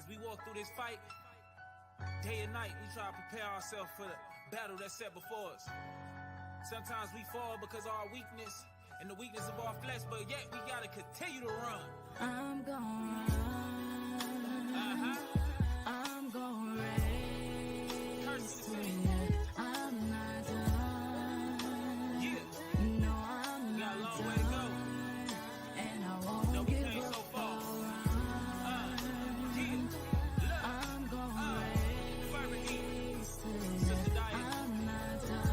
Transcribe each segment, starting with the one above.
we walk through this fight, day and night, we try to prepare ourselves for the battle that's set before us. Sometimes we fall because of our weakness and the weakness of our flesh, but yet we gotta continue to run. I'm gonna run. I'm gonna race to it. I'm not done. Yeah. No, I'm got a not long way done. to go. And I won't No, we give came up. so far. I'm gonna race to it. Sister Diane. I'm not done.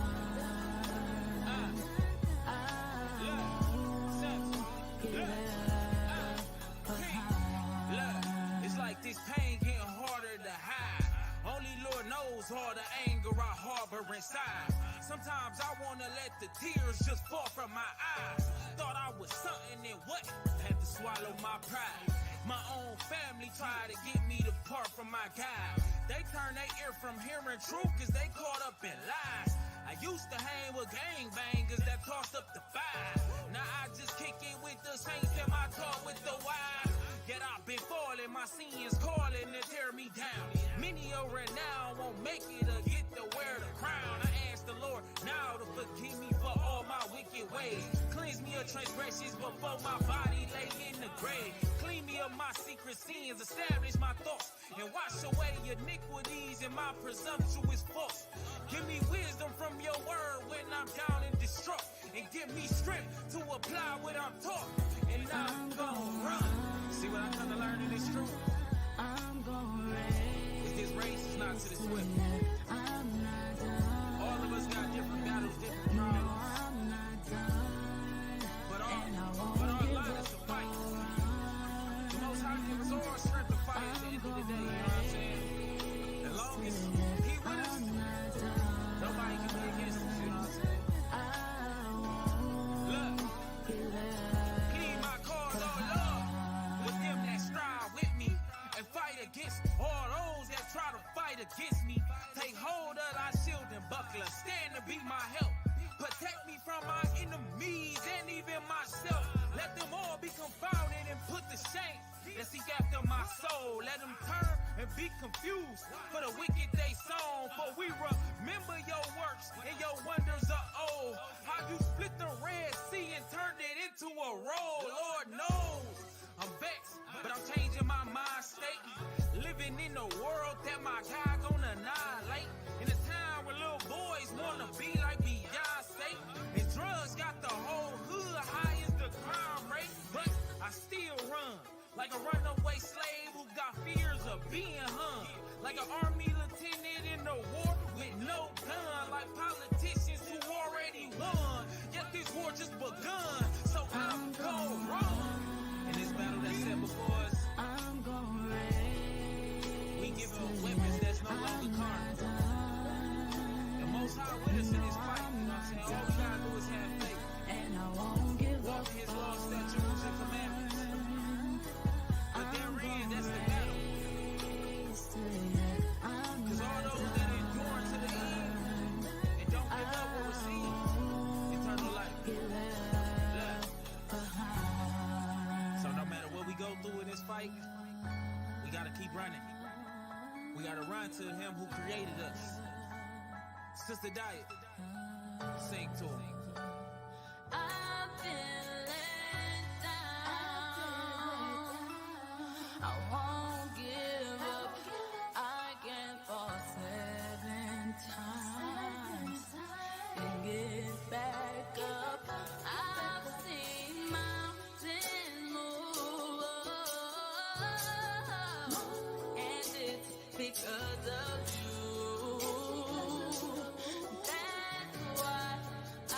It's like this pain getting harder to hide. Only Lord knows all the anger I harbor inside. Sometimes I wanna let the tears just fall from my eyes. Thought I was something and what? Had to swallow my pride. My own family tried to get me to part from my God. They turned their ear from hearing truth cause they caught up in lies. I used to hang with gangbangers that tossed up the five. Now I just kick it with the saints and my talk with the wise. Yet I've been falling, my sins calling to tear me down. Many over now won't make it or get to wear the crown. I ask the Lord now to forgive me for all my wicked ways. Cleanse me of transgressions before my body lay in the grave. Clean me of my secret sins, establish my thoughts, and wash away iniquities and my presumptuous faults. Give me wisdom from your word when I'm down and distraught, and give me strength to apply what I'm taught, and I'm gonna run. See what I come to learn in this truth? I'm gonna race. This race is not to the swift. I'm not done. All of us got different battles, different No, problems. I'm not done. But And I our won't give line up. is to fight. The Most High give us all strength to fight at the end of the day, you know what I'm saying? As long as He with us, I'm not done. nobody can be against us, you know what I'm saying? I won't give up. Plead my cause, oh Lord, with them that strive with me, and fight against all those that try to fight against me. Take hold of thy shield and buckler, stand to be my help. Protect me from my enemies and even myself. Let them all be confounded and put to shame that seek after my soul. Let them turn and be confused for the wicked they sown. For we remember your works and your wonders are old. How you split the Red Sea and turned it into a roll. Lord knows I'm vexed, but I'm changing my mind state. Living in a world that my God gonna annihilate. In a time where little boys wanna be like Beyonce, and drugs got the whole hood high as the crime rate. But I still run like a runaway slave who got fears of being hung. Like an army lieutenant in a war with no gun. Like politicians who already won, yet this war just begun. So I'm gonna run. In this battle that's set before us, I'm gonna race. we give them weapons that's no longer carnal. The Most High with us in this fight, you know what I'm saying? All we gotta do is have faith. And I won't give up. Walk in His laws, statutes, and commandments. But therein, that's the battle. Cause all those that endure to the end and don't give up will receive eternal life. So no matter what we go through in this fight, we gotta keep running. We gotta run to Him who created us. Sister Diet, sing to Him. I've been let down. I won't give up. I can fall 7 times and get back up. I've seen mountains move, and it's because of you. That's why I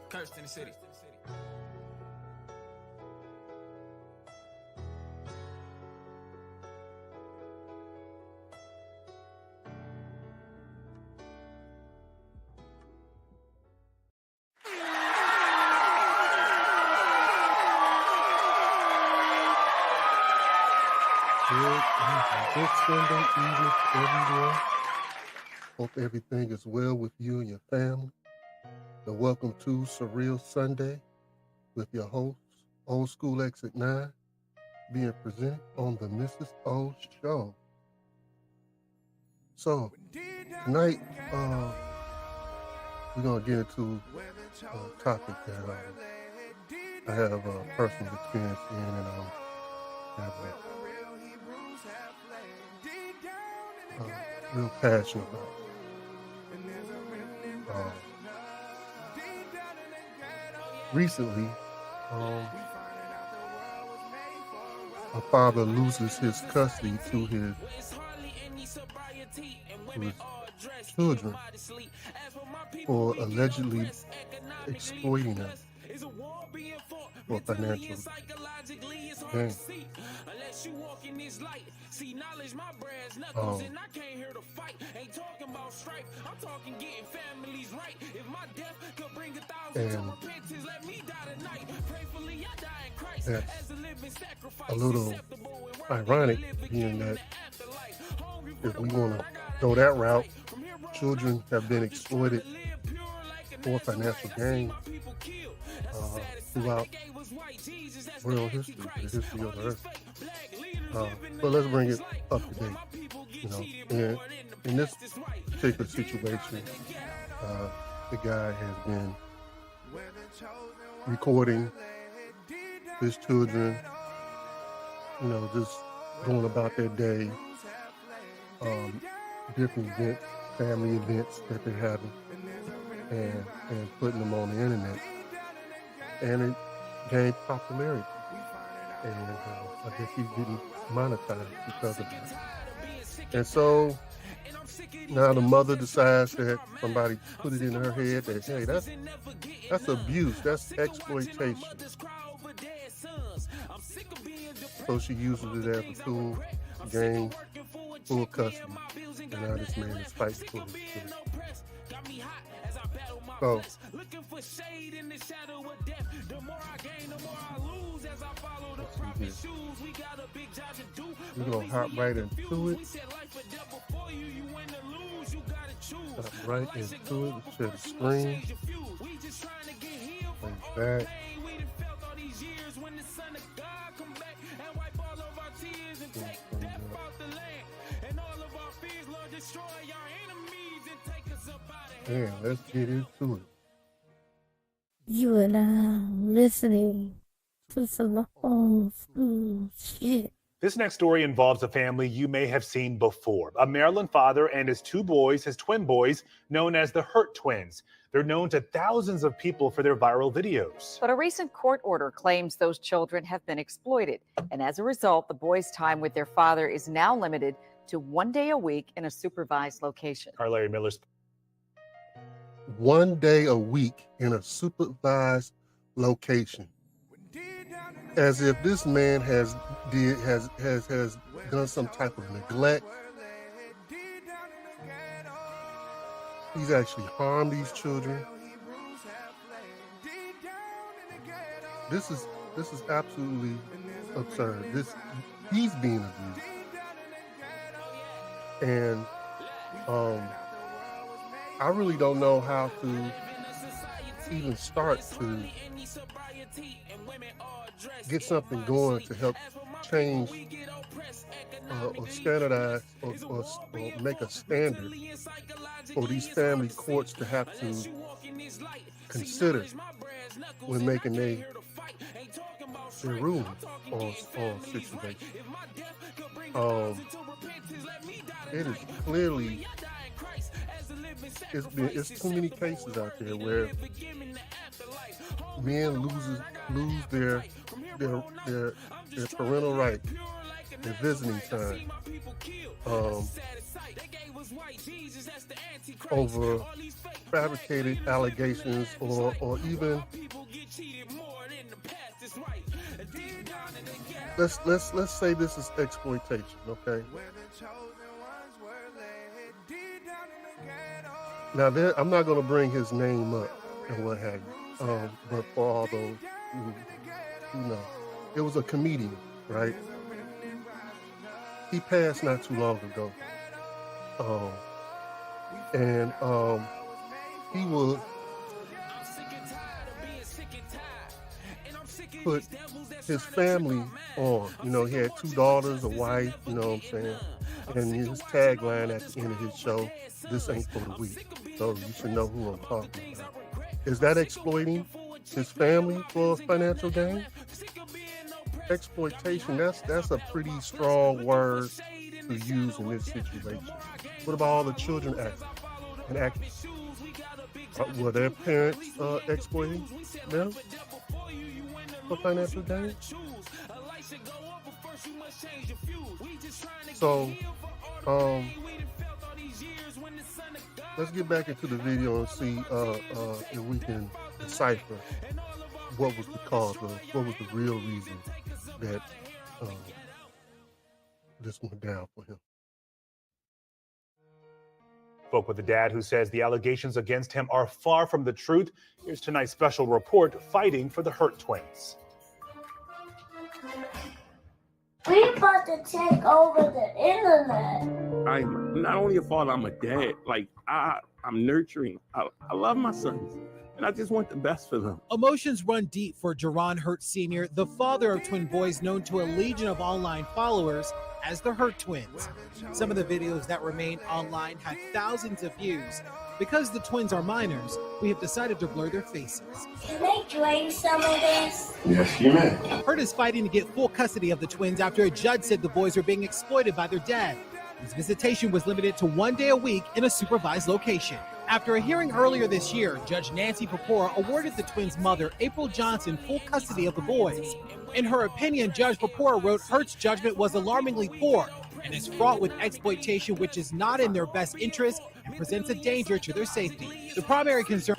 Cursed in the city. Good Sunday evening, everyone. Hope everything is well with you and your family. And welcome to Surreal Sunday with your host, Old School Exit 9, being presented on the MrsOShow. So, tonight, we're going to get into a topic that I have personal experience in and have real passionate about. Recently, a father loses his custody to his children for allegedly exploiting them for financial gain. And that's a little ironic, being that if we want to go that route, children have been exploited for financial gain throughout world history, the history of the earth. But let's bring it up to date. And in this particular situation, the guy has been recording his children, just going about their day, different events, family events that they're having, and putting them on the internet. And it gained popularity. And I guess he's getting monetized because of that. And so now the mother decides that somebody put it in her head that, hey, that's abuse, that's exploitation. So she uses it as a tool to gain full custody. And now this man is fighting for his children. So we're going to hop right into it. Hop right into it. We share the screen. Like that. Yeah, let's get into it. You are now listening to some old school shit. This next story involves a family you may have seen before. A Maryland father and his two boys, his twin boys, known as the Hurt Twins. They're known to thousands of people for their viral videos. But a recent court order claims those children have been exploited. And as a result, the boys' time with their father is now limited to 1 day a week in a supervised location. Our Larry Miller's 1 day a week in a supervised location. As if this man has done some type of neglect. He's actually harmed these children. This is absolutely absurd. He's being abused. And I really don't know how to even start to get something going to help change or standardize or make a standard for these family courts to have to consider when making their ruling on situation. It is clearly, it's too many cases out there where men lose their parental right, their visiting time, over fabricated allegations or even let's say this is exploitation, okay? Now I'm not going to bring his name up and what have you, but for all those who know, it was a comedian, right? He passed not too long ago, and he would put his family on. You know, he had 2 daughters, a wife, you know what I'm saying? And his tagline at the end of his show, "This ain't for the weak." So you should know who I'm talking about. Is that exploiting his family for financial gain? Exploitation, that's a pretty strong word to use in this situation. What about all the children acting? Were their parents exploiting them for financial gain? So, let's get back into the video and see if we can decipher what was the cause of, what was the real reason that this went down for him. Spoke with the dad, who says the allegations against him are far from the truth. Here's tonight's special report, Fighting for the Hurt Twins. We about to take over the internet. I'm not only a father, I'm a dad. Like, I'm nurturing. I love my sons, and I just want the best for them. Emotions run deep for Jerron Hurt Sr., the father of twin boys known to a legion of online followers as the Hurt Twins. Some of the videos that remain online have thousands of views. Because the twins are minors, we have decided to blur their faces. Can they drink some of this? Yes, you may. Hurt is fighting to get full custody of the twins after a judge said the boys were being exploited by their dad. His visitation was limited to 1 day a week in a supervised location. After a hearing earlier this year, Judge Nancy Papora awarded the twins' mother, April Johnson, full custody of the boys. In her opinion, Judge Papora wrote Hurt's judgment was alarmingly poor and is fraught with exploitation which is not in their best interest and presents a danger to their safety. The primary concern...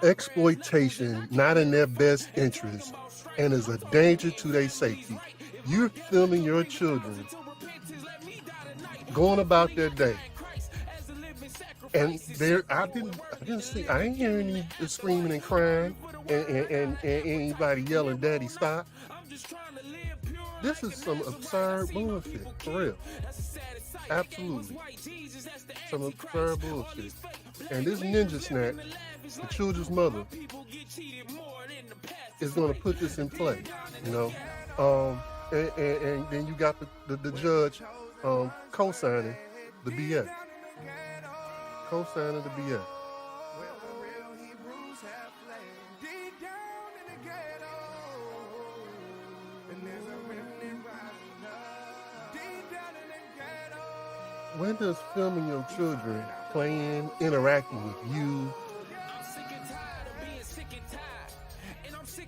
Exploitation, not in their best interest, and is a danger to their safety. You're filming your children going about their day. And I ain't hearing any screaming and crying and anybody yelling, "Daddy, stop." This is some absurd bullshit, for real. Absolutely. Some absurd bullshit. And this ninja snack, the children's mother, is going to put this in play, you know. And then you got the judge co-signing the BS. Co-signing the BS. When does filming your children playing, interacting with you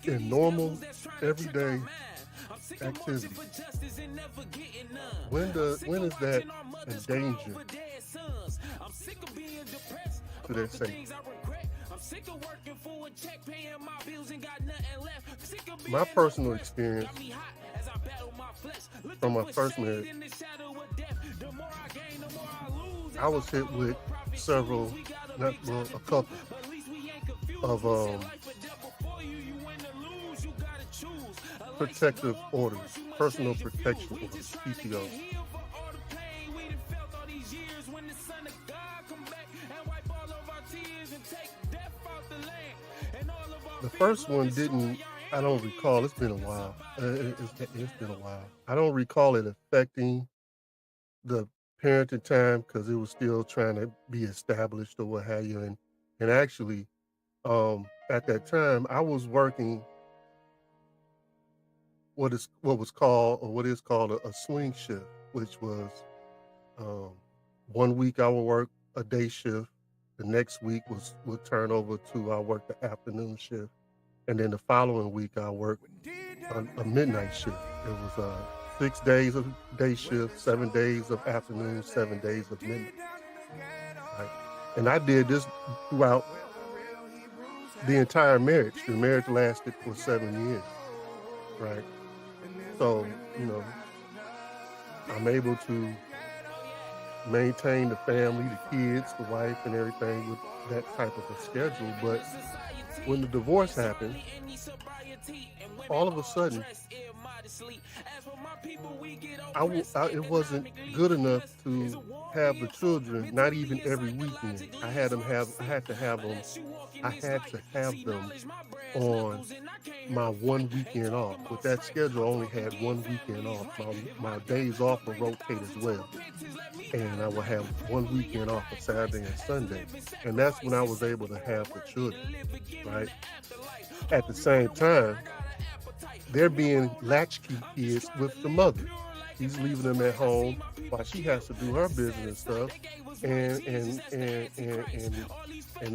in normal, everyday activities, when is that a danger to their safety? My personal experience from my first marriage, I was hit with a couple of protective orders, personal protection orders, PPO. The first one I don't recall, it's been a while. It's been a while. I don't recall it affecting the parenting time because it was still trying to be established or what have you. And actually, at that time, I was working what is called a swing shift, which was 1 week I would work a day shift, the next week would turn over to I work the afternoon shift, and then the following week I worked a midnight shift. It was 6 days of day shift, 7 days of afternoon, 7 days of midnight. Right? And I did this throughout the entire marriage. The marriage lasted for 7 years, right? So, you know, I'm able to maintain the family, the kids, the wife, and everything with that type of a schedule. But when the divorce happened, all of a sudden, it wasn't good enough to have the children, not even every weekend. I had to have them on my 1 weekend off. With that schedule, I only had 1 weekend off. My days off would rotate as well. And I would have 1 weekend off for Saturday and Sunday. And that's when I was able to have the children, right? At the same time, they're being latchkey kids with the mother. He's leaving them at home while she has to do her business and stuff. And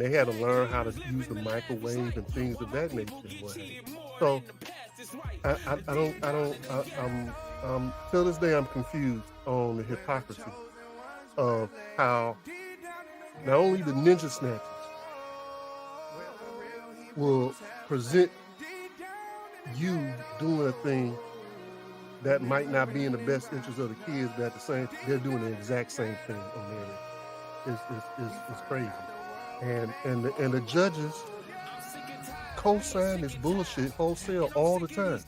they had to learn how to use the microwave and things of that nature. So till this day, I'm confused on the hypocrisy of how not only the ninja snatchers will present you doing a thing that might not be in the best interest of the kids, but at the same time, they're doing the exact same thing on there. It's crazy. And the judges co-sign this bullshit wholesale all the time.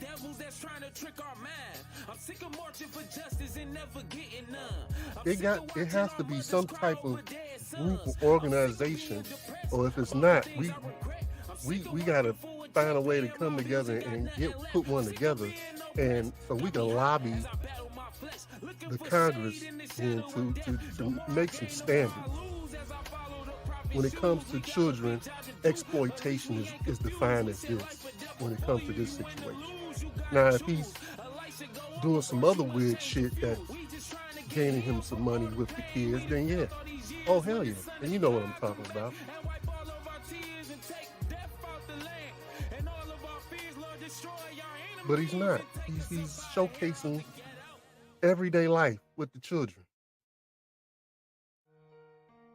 It has to be some type of group or organization, or if it's not, we gotta find a way to come together and put one together, and so we can lobby the Congress to make some standards. When it comes to children, exploitation is defined as this when it comes to this situation. Now, if he's doing some other weird shit that's gaining him some money with the kids, then yeah. Oh, hell yeah. And you know what I'm talking about. But he's not. He's showcasing everyday life with the children.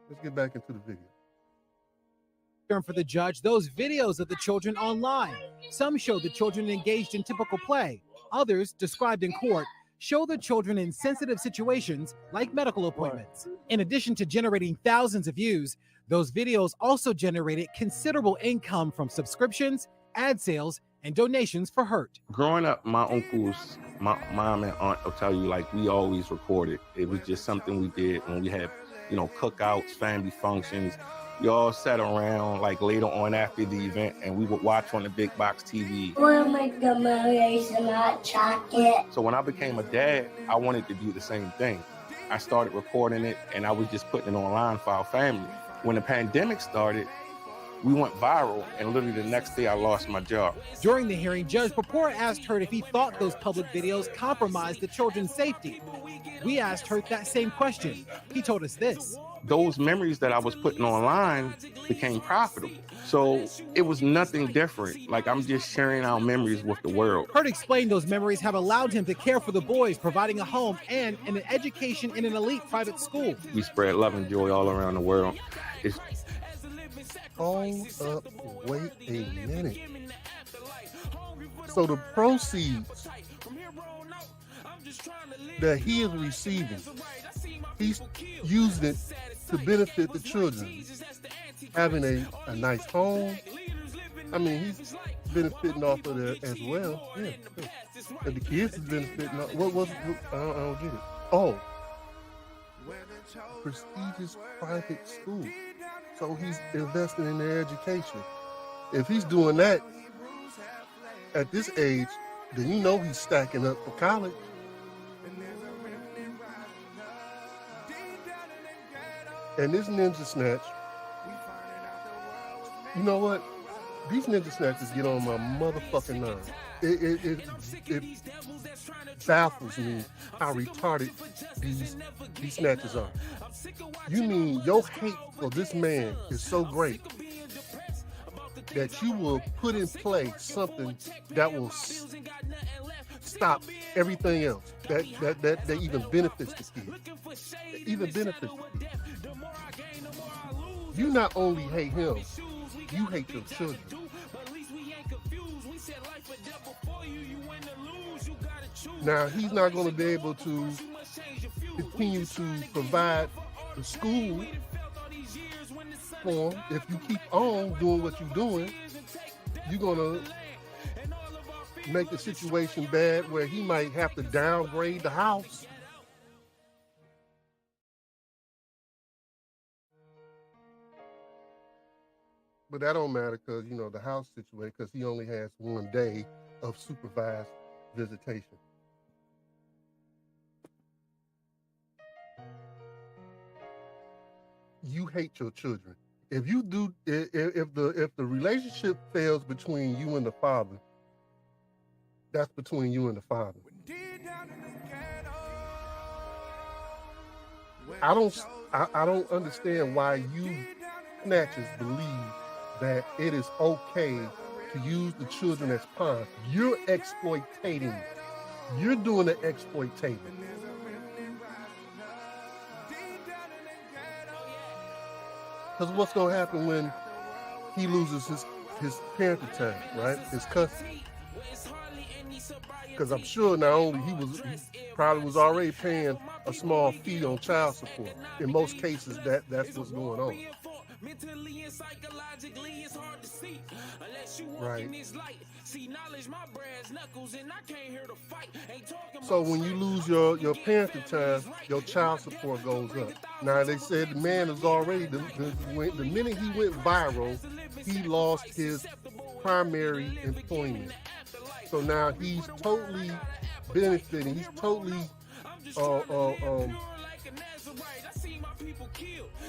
Let's get back into the video. For the judge, those videos of the children online. Some show the children engaged in typical play. Others, described in court, show the children in sensitive situations like medical appointments. In addition to generating thousands of views, those videos also generated considerable income from subscriptions, ad sales, and donations for Hurt. Growing up, my uncles, my mom and aunt will tell you, like, we always recorded. It was just something we did when we had, cookouts, family functions. We all sat around, like, later on after the event, and we would watch on the big box TV. We'll make the mayonnaise and hot chocolate. So when I became a dad, I wanted to do the same thing. I started recording it, and I was just putting it online for our family. When the pandemic started, we went viral, and literally the next day I lost my job. During the hearing, Judge Papora asked Hurt if he thought those public videos compromised the children's safety. We asked Hurt that same question. He told us this. Those memories that I was putting online became profitable. So it was nothing different. Like, I'm just sharing our memories with the world. Hurt explained those memories have allowed him to care for the boys, providing a home and an education in an elite private school. We spread love and joy all around the world. Hold up, wait a minute. So the proceeds that he is receiving, he's using it to benefit the children. Having a nice home. I mean, he's benefiting off of that as well. Yeah. And the kids is benefiting off. What was it? I don't get it. Oh. Prestigious private school. So he's investing in their education. If he's doing that at this age, then you know he's stacking up for college. And this ninja snatch, you know what? These ninja snatchers get on my motherfucking nerves. It baffles me how retarded these snatchers are. You mean your hate for this man is so great that you will put in play something that will stop everything else that even benefits the kid. Even benefits the kid. You not only hate him, you hate your children. Now, he's not going to be able to continue to provide the school for him. If you keep on doing what you're doing, you're going to make the situation bad where he might have to downgrade the house. But that don't matter because, you know, the house situation, because he only has 1 day of supervised visitation. You hate your children. If you do, if the relationship fails between you and the father, that's between you and the father. I don't understand why you snatchers believe that it is okay to use the children as pawns. You're exploitating. You're doing the exploitating. Because what's going to happen when he loses his parenting time, right? His custody. Because I'm sure not only he probably was already paying a small fee on child support. In most cases, that's what's going on. Mentally and psychologically, it's hard to see unless you walk in this light. See knowledge, my brass knuckles, and I can't hear the fight. Ain't talking. So when you lose your parenting time, your child support goes up. Now they said the man is already the minute he went viral, he lost his primary employment. So now he's totally benefiting. He's totally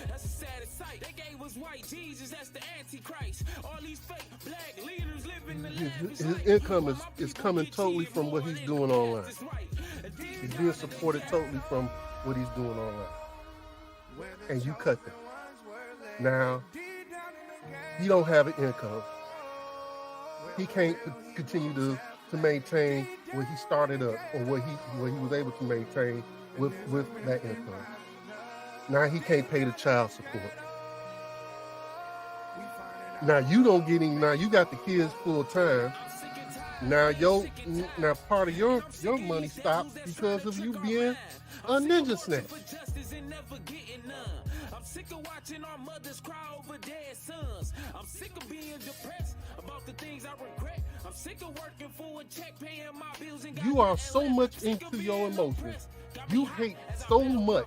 That's a sad sight. They gave us white Jesus, that's the Antichrist. All these fake black leaders living the his income is coming totally from what he's doing online. He's being supported totally from what he's doing online. And you cut them. Now, he don't have an income. He can't continue to maintain what he started up or what he was able to maintain with that income. Now he can't pay the child support. Now you don't get him. Now you got the kids full time. Now part of your money stops because of you being a ninja snatch. I'm sick of watching our mothers cry over dead sons. I'm sick of being depressed about the things I regret. I'm sick of working for a check, paying my bills and you are so much into your emotions. You hate so much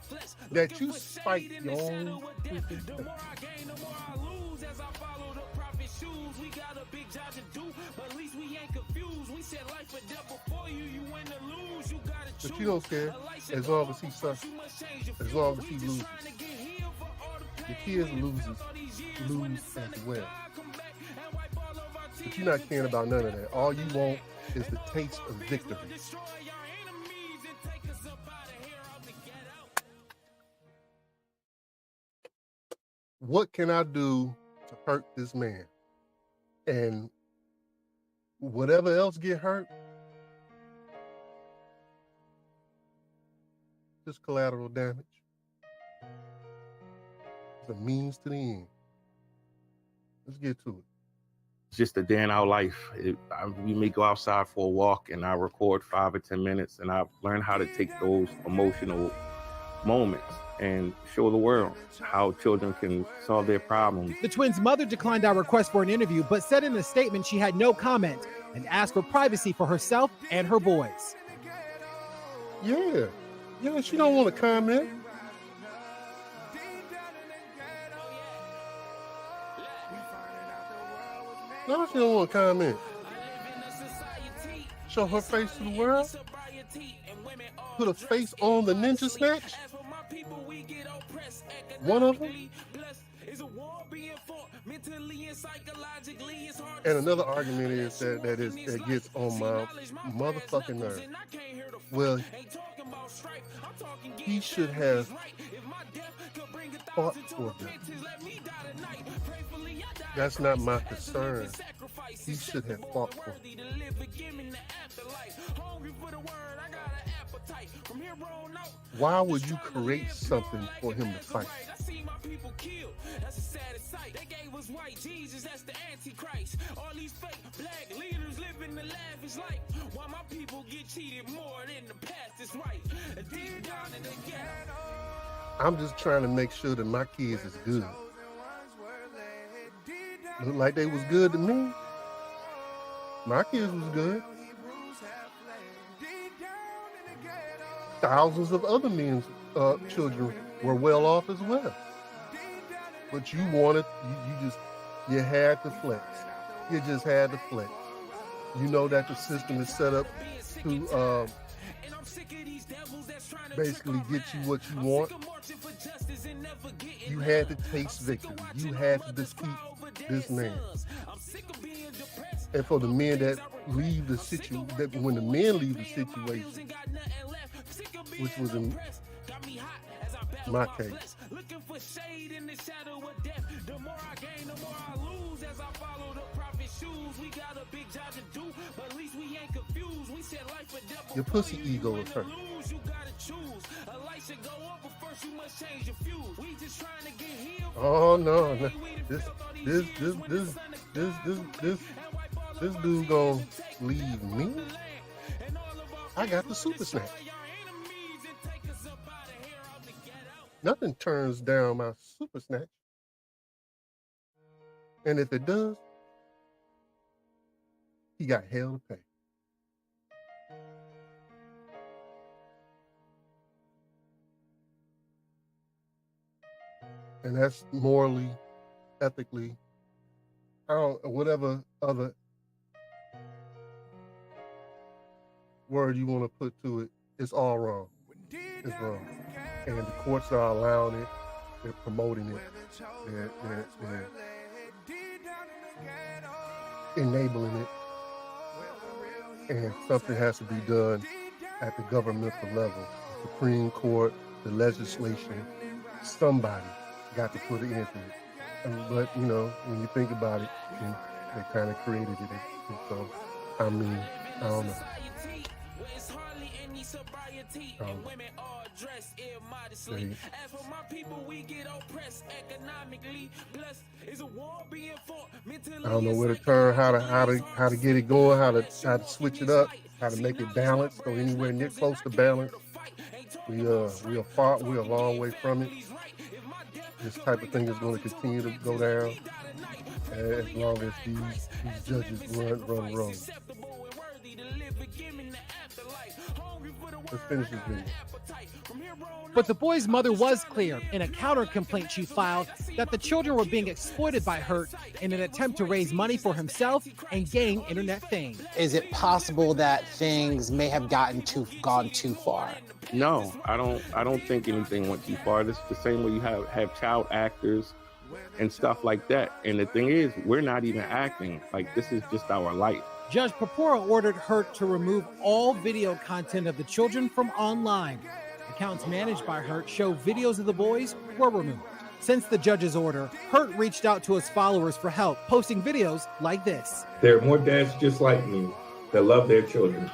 that you spite your own. The more I gain, the more I lose as I follow the prophet's shoes. We got a big job to do, but at least we ain't confused. We said life or death before you. You win or lose, you gotta choose. But you don't care as long as he sucks, as long as he loses. The kids lose as well. But you're not caring about none of that. All you want is the taste of victory. What can I do to hurt this man? And whatever else get hurt, just collateral damage. It's a means to the end. Let's get to it. It's just a day in our life. We may go outside for a walk and I record 5 or 10 minutes and I've learned how to take those emotional moments and show the world how children can solve their problems. The twins' mother declined our request for an interview, but said in a statement she had no comment and asked for privacy for herself and her boys. Yeah, she don't want to comment. No, she don't want to comment. Show her face to the world. Put a face on the ninja snatch. One of them. And another argument is that gets on my motherfucking nerve. Well, he should have fought for them. That's not my concern. He should have fought for them. Why would you create something for him to fight? I'm just trying to make sure that my kids is good. Look like they was good to me. My kids was good. Thousands of other men's children were well off as well. But you wanted, you had to flex. You just had to flex. You know that the system is set up to basically get you what you want. You had to taste victory. You had to defeat this man. And for the men that leave the situation, when the men leave the situation, which was in my case, your pussy ego is hurt. Oh no. This dude gonna leave me? I got the super snatch. Nothing turns down my super snatch. And if it does, he got hell to pay. And that's morally, ethically, whatever other word you want to put to it, it's all wrong. It's wrong. And the courts are allowing it. They're promoting it. They're enabling it. And something has to be done at the governmental level. The Supreme Court, the legislation, somebody got to put an end to it. But, you know, when you think about it, they kind of created it. And so, I don't know. I don't know where to turn, how to get it going, how to switch it up, how to make it balanced or anywhere near close to balance. We are a long way from it. This type of thing is going to continue to go down as long as these judges run the road. Let's finish this video. But the boy's mother was clear in a counter complaint she filed that the children were being exploited by Hurt in an attempt to raise money for himself and gain internet fame. Is it possible that things may have gone too far? No, I don't think anything went too far. This is the same way you have child actors and stuff like that. And the thing is, we're not even acting. Like, this is just our life. Judge Papora ordered Hurt to remove all video content of the children from online. Accounts managed by Hurt show videos of the boys were removed. Since the judge's order, Hurt reached out to his followers for help, posting videos like this. There are more dads just like me that love their children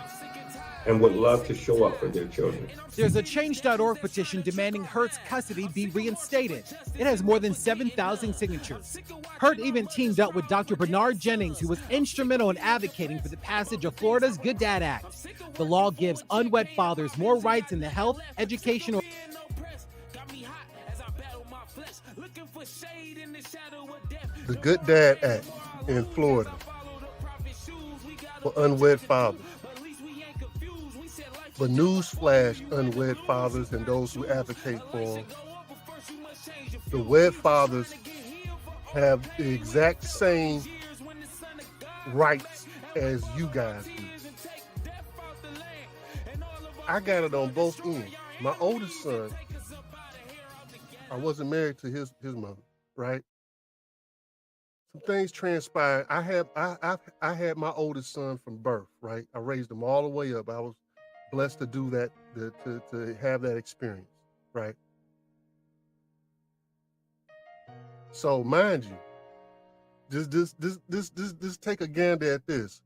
and would love to show up for their children. There's a Change.org petition demanding Hurt's custody be reinstated. It has more than 7,000 signatures. Hurt even teamed up with Dr. Bernard Jennings, who was instrumental in advocating for the passage of Florida's Good Dad Act. The law gives unwed fathers more rights in the health, education, or the Good Dad Act in Florida for unwed fathers. But newsflash, unwed fathers and those who advocate for them, the wed fathers have the exact same rights as you guys do. I got it on both ends. My oldest son, I wasn't married to his mother, right? some things transpired. I had my oldest son from birth, right? I raised him all the way up. I was blessed to do that, to have that experience, right? So mind you, just take a gander at this.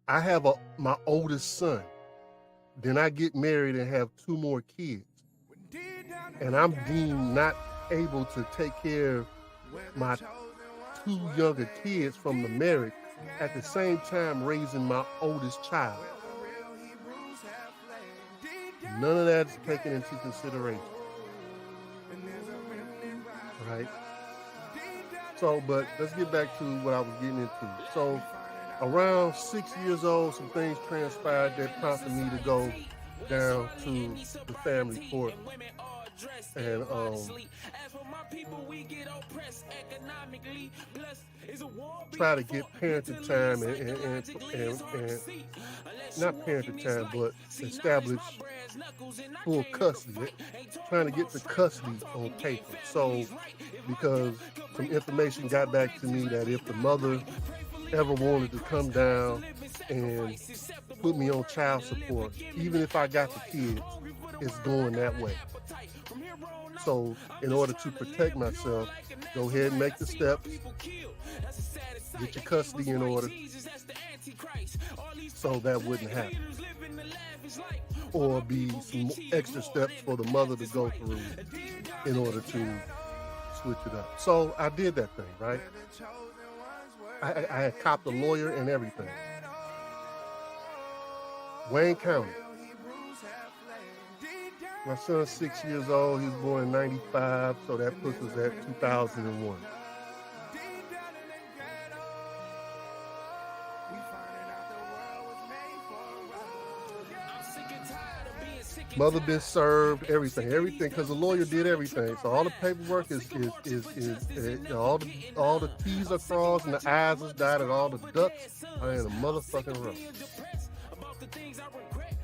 I have my oldest son. Then I get married and have 2 more kids. And I'm deemed not able to take care of my 2 younger kids from the marriage at the same time raising my oldest child. None of that's taken into consideration. Right? So, but let's get back to what I was getting into. So, around 6 years old, some things transpired that prompted me to go down to the family court and try to get parenting time and not parenting time, but establish full custody, trying to get the custody on paper. So, because some information got back to me that if the mother ever wanted to come down and put me on child support, even if I got the kids, it's going that way. So in order to protect myself, go ahead and make the steps, get your custody in order, so that wouldn't happen. Or be some extra steps for the mother to go through in order to switch it up. So I did that thing, right? I had copped a lawyer and everything. Wayne County. My son's 6 years old. He was born in 95, so that puts us at 2001. Mother been served, everything, because the lawyer did everything. So all the paperwork is all the T's are crossed and the I's is dotted, all the ducks are in a motherfucking row.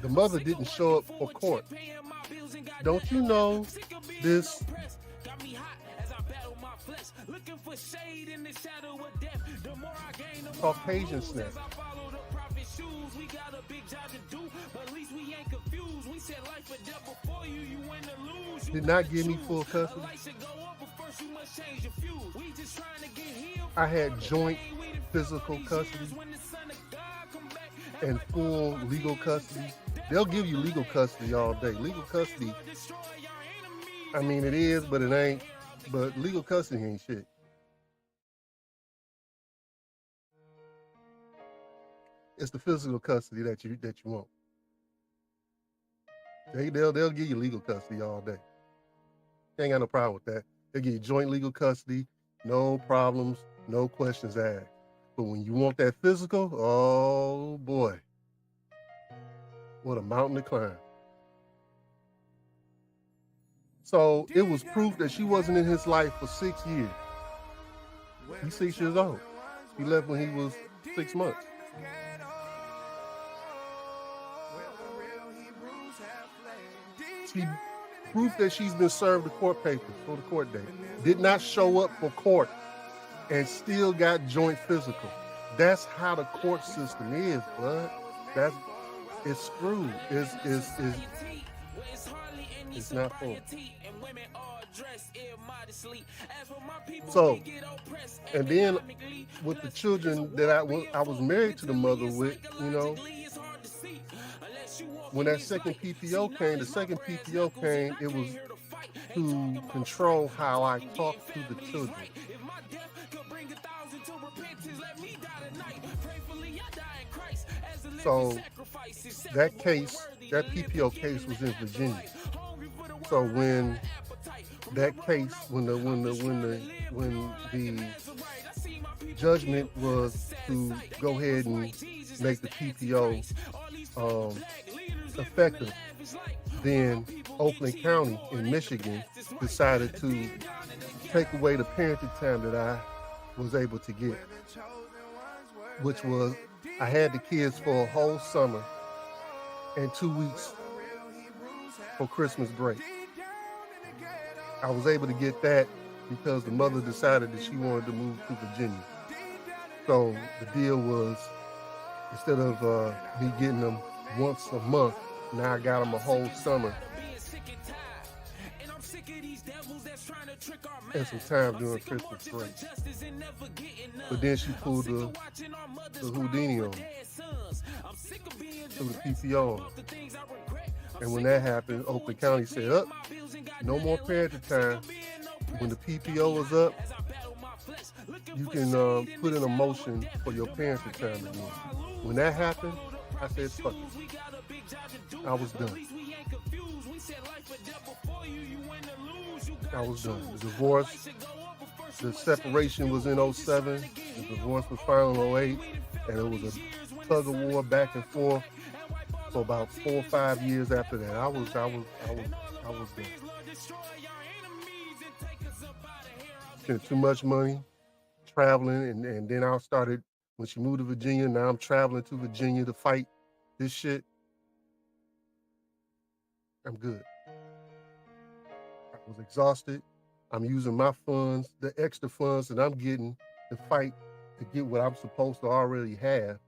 The mother didn't show up for court. Don't you know this Caucasian snap did not give me full custody? I had joint physical custody and full legal custody. They'll give you legal custody all day. Legal custody, I mean, it is, but it ain't. But legal custody ain't shit. It's the physical custody that you want. They'll give you legal custody all day. Ain't got no problem with that. They'll give you joint legal custody, no problems, no questions asked. But when you want that physical, oh boy, what a mountain to climb. So it was proof that she wasn't in his life for 6 years. He's 6 years old. He left when he was 6 months. Proof that she's been served the court papers for the court date. Did not show up for court and still got joint physical. That's how the court system is, bud. It's screwed. It's not full. So, and then with the children that I was married to the mother with, you know, when that second PPO came, it was to control how I talk to the children. So that PPO case was in Virginia. So when that case, when the judgment was to go ahead and make the PPO effective, then Oakland County in Michigan decided to take away the parenting time that I was able to get, which was I had the kids for a whole summer and 2 weeks for Christmas break. I was able to get that because the mother decided that she wanted to move to Virginia. So the deal was, instead of me getting them once a month, now I got them a whole summer. And some time during Christmas break. But then she pulled the Houdini on me. So the PPO on me. And when that happened, Oakland County said, no more parenting time. When the PPO is up, you can put in a motion for your parenting time again. When that happened, I said, fuck it. I was done. I was done. The divorce, the separation was in 2007. The divorce was filed in 2008. And it was a tug of war back and forth for about 4 or 5 years after that. I was done. Spent too much money traveling, and then I started, when she moved to Virginia, now I'm traveling to Virginia to fight this shit. I'm good. I was exhausted. I'm using my funds, the extra funds that I'm getting to fight to get what I'm supposed to already have.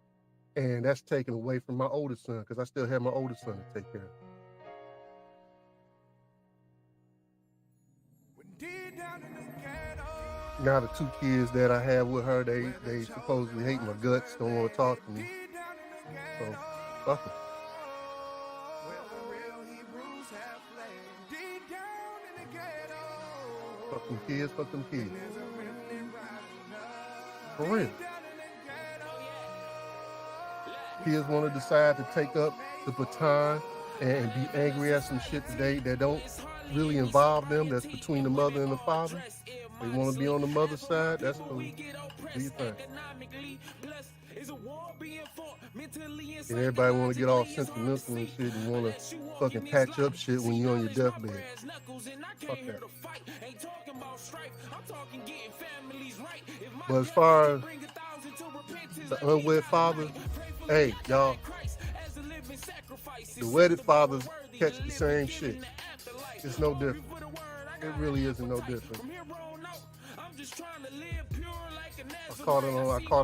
And that's taken away from my oldest son, because I still have my oldest son to take care of. Now the 2 kids that I have with her, they supposedly hate my guts, don't want to talk to me. So, fuck them. Fuck them kids, fuck them kids. For real. Kids want to decide to take up the baton and be angry at some shit today that don't really involve them, that's between the mother and the father. They want to be on the mother's side, that's cool. Do your thing. And everybody want to get all sentimental and shit and want to fucking patch up shit when you're on your deathbed. Fuck that. But as far as the unwed father, hey, y'all, the wedded fathers catch the same shit. It's no different. It really isn't no different. I caught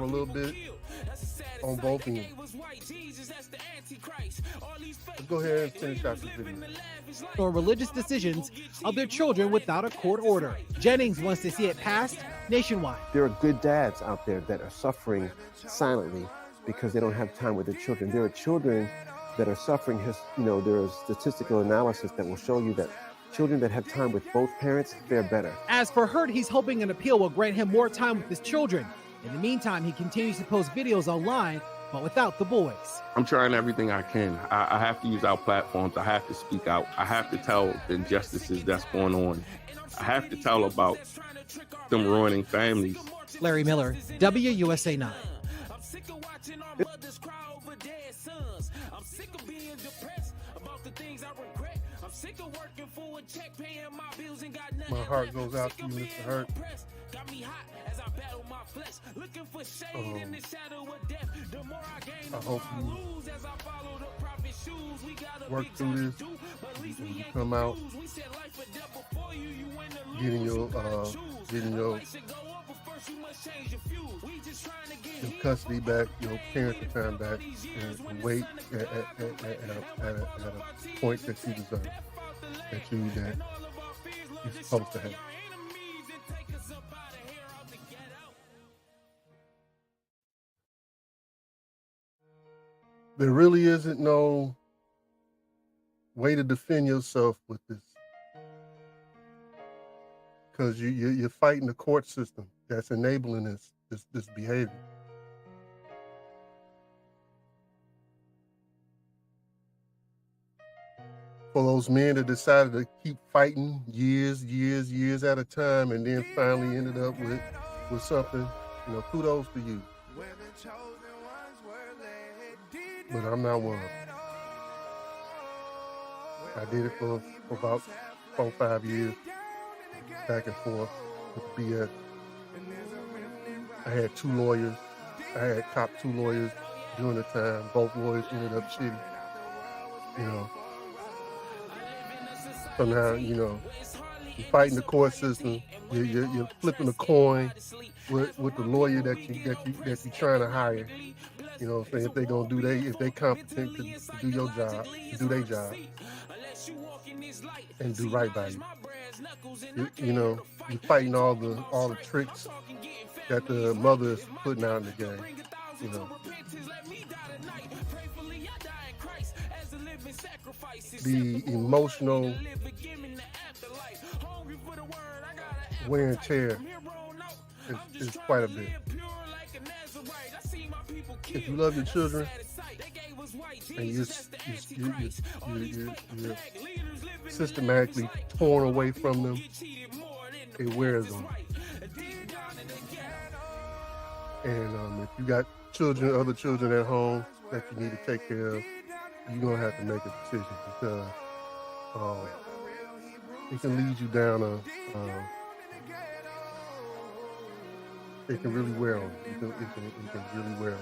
a little bit on both ends. Let's go ahead and finish out this video. Or religious decisions of their children without a court order. Jennings wants to see it passed nationwide. There are good dads out there that are suffering silently because they don't have time with their children. There are children that are suffering. There is statistical analysis that will show you that children that have time with both parents fare better. As for Hurt, he's hoping an appeal will grant him more time with his children. In the meantime, he continues to post videos online, but without the boys. I'm trying everything I can. I have to use our platforms. I have to speak out. I have to tell the injustices that's going on. I have to tell about them ruining families. Larry Miller, WUSA 9. My heart goes out to you, Mr. Hurt. I hope you work through this and you come out getting your custody back, your parenting time back, and wait at a point that you deserve, that you're supposed to have. There really isn't no way to defend yourself with this, because you're fighting the court system that's enabling this behavior. For those men that decided to keep fighting years at a time and then finally ended up with something, kudos to you. But I'm not one of them. I did it for about 4 or 5 years, back and forth with the BS. I had 2 lawyers. I had copped 2 lawyers during the time. Both lawyers ended up shitty. So now, You're fighting the court system. You're flipping a coin with the lawyer that you're trying to hire. You know what I'm saying? If they're gonna do if they competent to do your job, to do their job, and do right by you. You know, you're fighting all the tricks that the mother is putting out in the game. You know. The emotional wear and tear is quite a bit. If you love your children and you're systematically torn away from them, it wears on you. And if you got other children at home that you need to take care of, you're going to have to make a decision because it can lead you down it can really wear on you. It can really wear on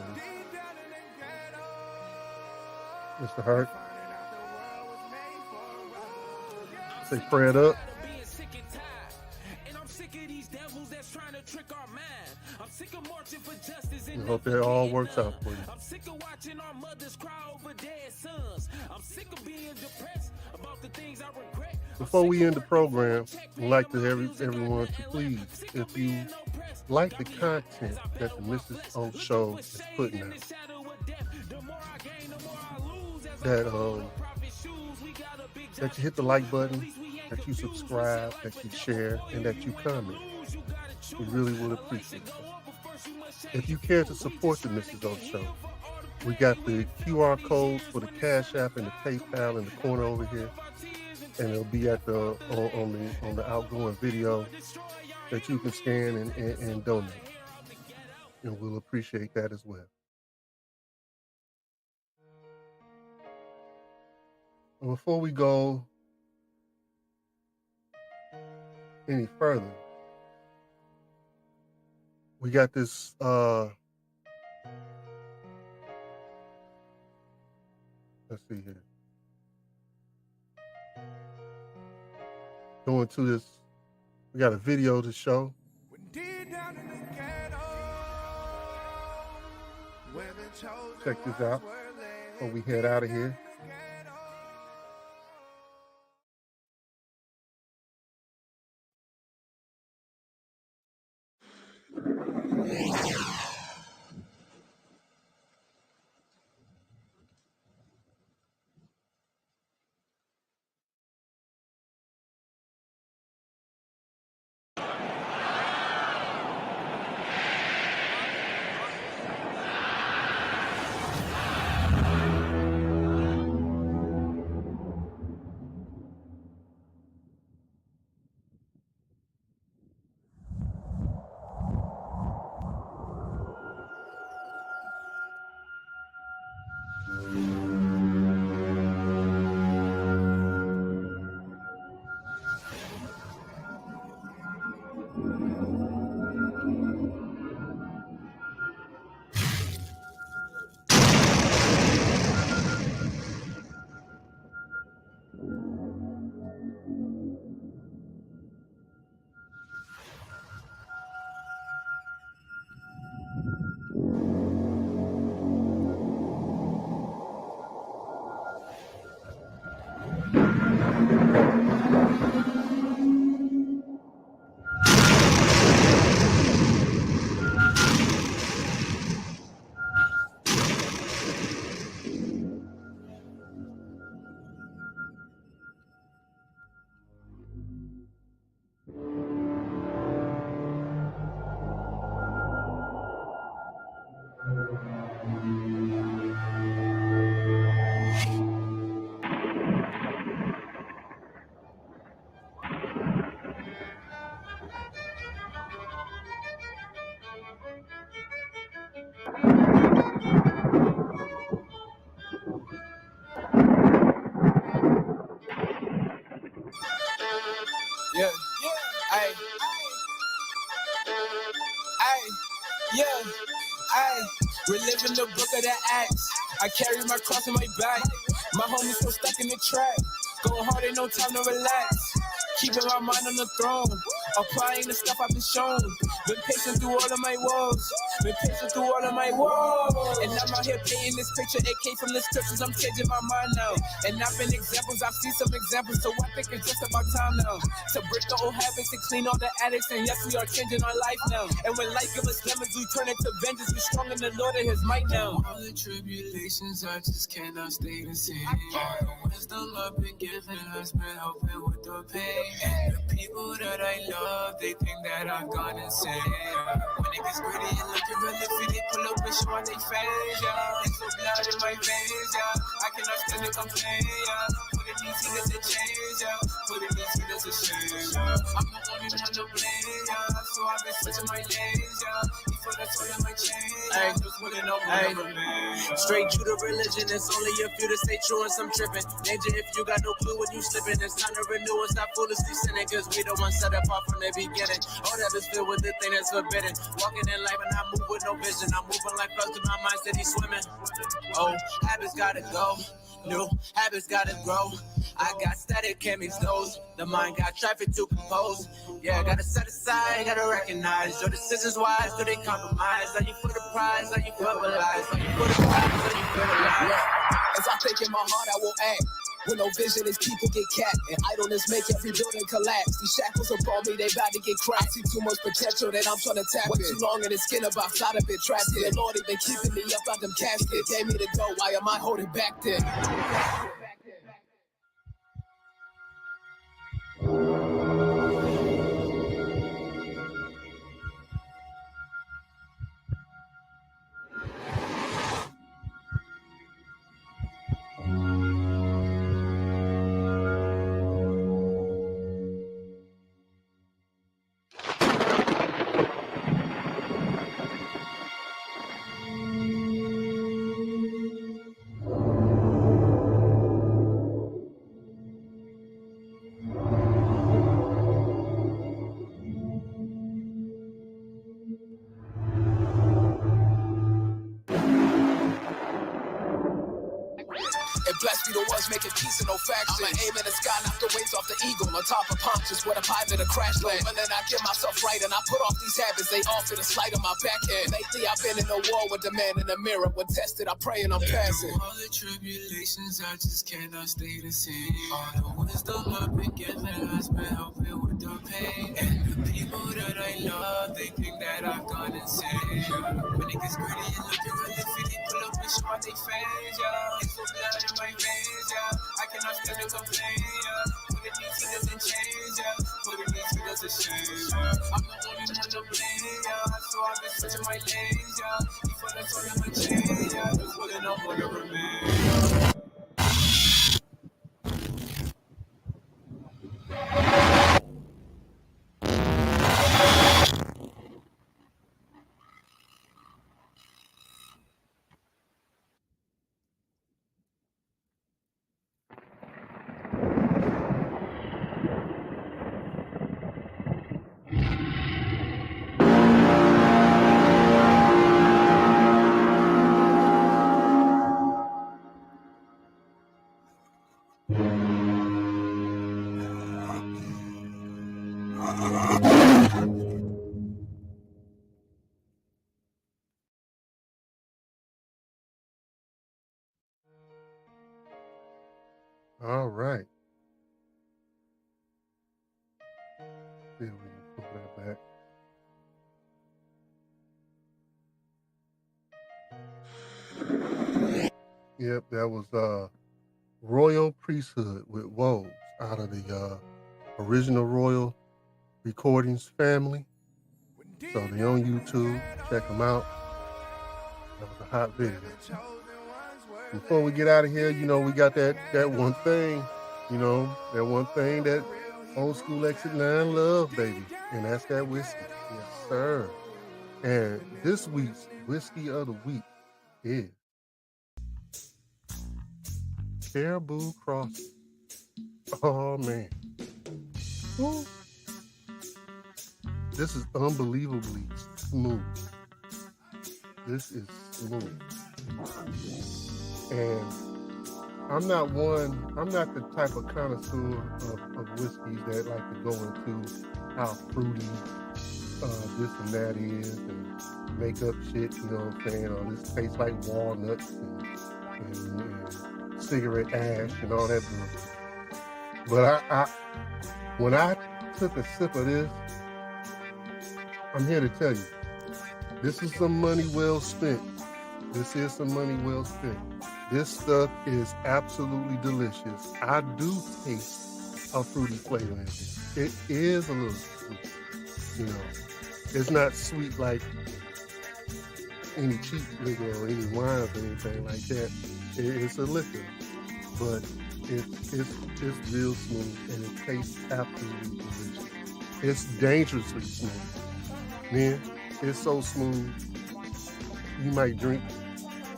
you. Mr. Hart, say prayed up. I hope that all works out for you. Before we end the program, I'd like to everyone to please, if you like the content that the MrsOShow is putting out, that you hit the like button, that you subscribe, that you share, and that you comment. We really would appreciate it. If you care to support the MrsOShow, we got the QR codes for the Cash App and the PayPal in the corner over here, and it'll be at on the outgoing video that you can scan and donate. And we'll appreciate that as well. And before we go any further, we got this let's see here. Going to this, we got a video to show. Check this out before we head out of here. Reliving the book of the acts. I carry my cross on my back. My homies so stuck in the trap. Going hard, ain't no time to relax. keeping my mind on the throne, applying the stuff I've been shown. Been patient through all of my woes, been patient through all of my woes. And I'm out here painting this picture, it came from the scriptures, I'm changing my mind now. And I've been examples, I've seen some examples, so I think it's just about time now to break the old habits and clean all the addicts. And yes, we are changing our life now. And when life gives us lemons, we turn it to vengeance. We're strong in the Lord and His might now. All the tribulations, I just cannot stay the same. All the wisdom I've been given has been helping with the pain. And the people that I love, they think that I've gone insane. When it gets gritty and looking really fit, they pull up and show on their face, yeah. It's so blood in my veins, yeah. I cannot stand to complain, yeah. Put it easy, there's a change, yeah. Put it easy, there's a shame, yeah. I'm the only one to blame, yeah. So I've been switching my lanes, yeah. Before that's all in my chain, yeah. Just putting up whatever, man. Straight Judah religion, it's only a few to stay true and some tripping. Danger if you got no clue when you slipping. It's time to renew and stop foolishly sinning, cause we the ones set apart from the beginning. All that is filled with the thing that's forbidden. Walking in life and I move with no vision. I'm moving like close to my mind, steady swimming. Oh, habits gotta go. New habits gotta grow. I got static, can't mix those. The mind got traffic to compose. Yeah, gotta set aside, gotta recognize your decisions wise. Do they compromise? Are you for the prize? Are you for the lies? Are you for the prize? Are you for the lies? As I think in my heart, I will act. With no vision, as people get capped, and idleness make every building collapse. These shackles upon me, they about to get cracked. I see too much potential that I'm trying to tap in. Too long in the skin of outside of it, trapped in. Lord, he been keeping me up out them caskets. Gave me to go, why am I holding back then? Blessed be the ones making peace and no factions. I'ma aim in the sky, knock the wings off the eagle. On top of Pontius, with a pipe in a crash land. But then I get myself right and I put off these habits. They offer the slight of my backhand. Lately I've been in a war with the man in the mirror. When tested, I pray and I'm passing. All the tribulations, I just cannot stay the same. All the wisdom I've been given has been helping with the pain. And the people that I love, they think that I've gone insane. When it gets gritty and looking really fit, they pull up and show on their face, yeah. It's so blood in my veins, yeah. I cannot stand to complain, yeah. Put it easy, doesn't change, yeah. Put it easy, doesn't change, yeah. I'm the only one to blame, yeah. So I've been switching my lanes, yeah. Before that's all in my chain, yeah. Just pulling up whatever, man. All right. See if we can pull that back. Yep, that was Royal Priesthood with Woes out of the original Royal Recordings family. So they're on YouTube. Check them out. That was a hot video. Before we get out of here, you know, we got that one thing, you know, that one thing that old school Exit 9 love, baby. And that's that whiskey. Yes, sir. And this week's whiskey of the week is Caribou Crossing. Oh, man. Ooh. This is unbelievably smooth. This is smooth. And I'm not the type of connoisseur of whiskeys that like to go into how fruity this and that is and make up shit, you know what I'm saying? Or this tastes like walnuts and cigarette ash and all that bullshit. But when I took a sip of this, I'm here to tell you, this is some money well spent. This is some money well spent. This stuff is absolutely delicious. I do taste a fruity flavor in it. It is a little sweet, you know. It's not sweet like any cheap liquor or any wines or anything like that. It's a liquor, but it's real smooth and it tastes absolutely delicious. It's dangerously smooth. Man, it's so smooth. You might drink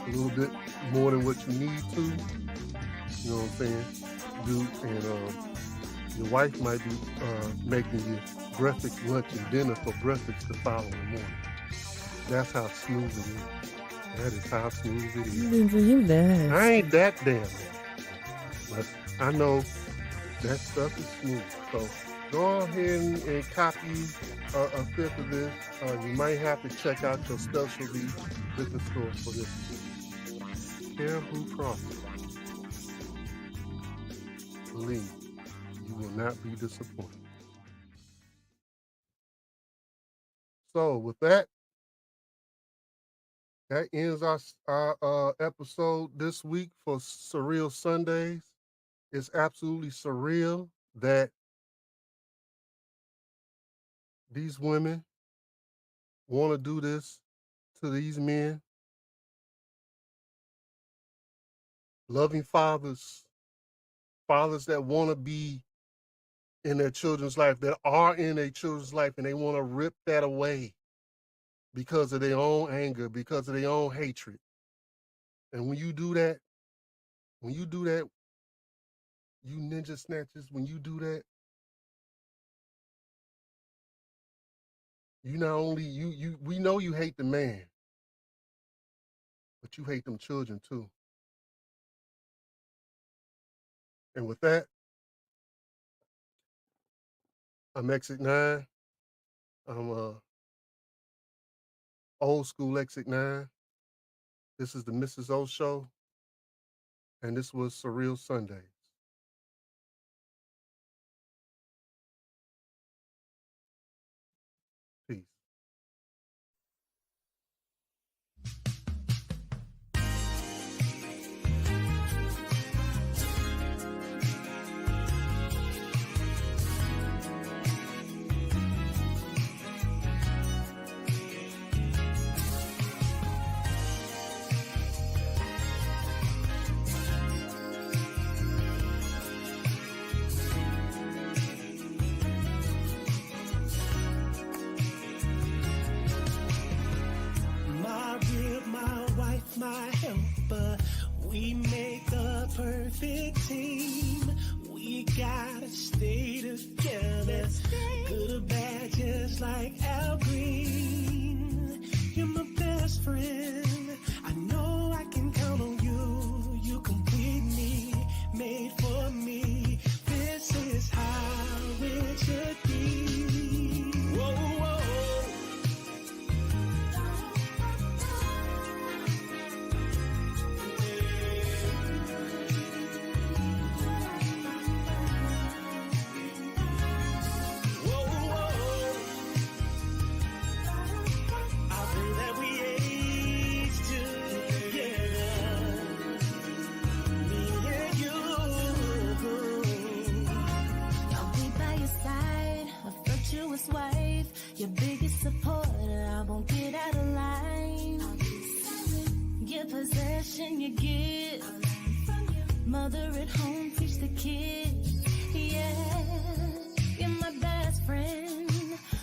a little bit more than what you need to. You know what I'm saying? And your wife might be making you breakfast, lunch, and dinner for breakfast the following morning. That's how smooth it is. That is how smooth it is. You bad. I ain't that damn bad. But I know that stuff is smooth. So go ahead and copy a fifth of this. You might have to check out your specialty liquor store for this. Caribou Crossing. Believe you will not be disappointed. So with that ends our episode this week for Surreal Sundays. It's absolutely surreal that these women want to do this to these men. Loving fathers that want to be in their children's life, that are in their children's life, and they want to rip that away because of their own anger, because of their own hatred. And when you do that, you ninja snatchers, when you do that, you not only, we know you hate the man, but you hate them children too. And with that, I'm Exit 9. I'm old school Exit 9. This is the MrsOShow. And this was Surreal Sundays. Peace. My helper, we make a perfect team. We gotta stay together, good or bad, just like Al Green. You're my best friend. I know I can count on you. You complete me, made for me. This is how it should be. Whoa, whoa. Wife, your biggest supporter, I won't get out of line. Your possession you give, mother at home teach the kids. Yeah, you're my best friend.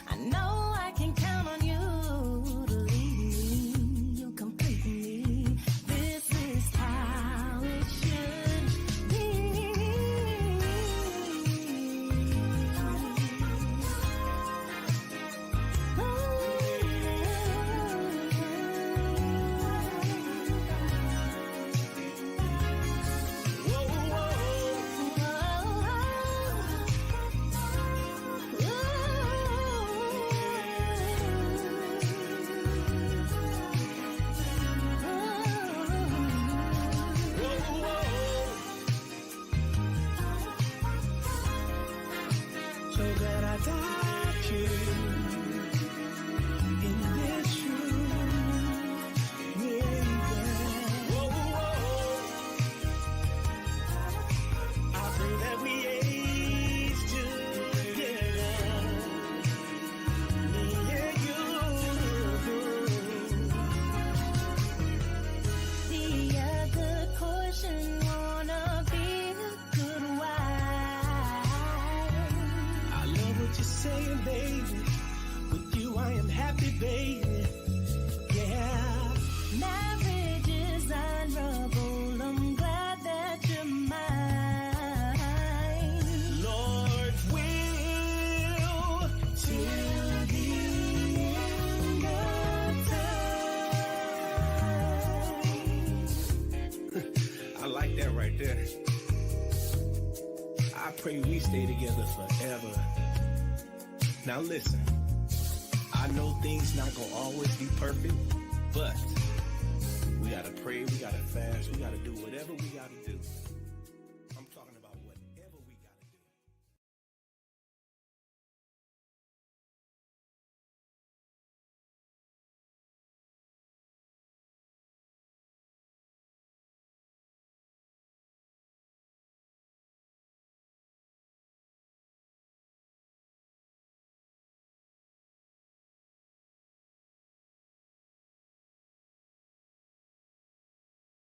I know I can count on you to lead me. You complete me. This is how it should be. Whoa. got you in this room, baby. Whoa, whoa. I pray that we age together, me and you. The other portion wanna be a good wife. I love what you're saying, baby. With you, I am happy, baby. Yeah. Marriage is honorable. I'm glad that you're mine. Lord will till the end of time. I like that right there. I pray we stay together forever. Now listen, I know things not gonna always be perfect, but we gotta pray, we gotta fast, we gotta do whatever we gotta do.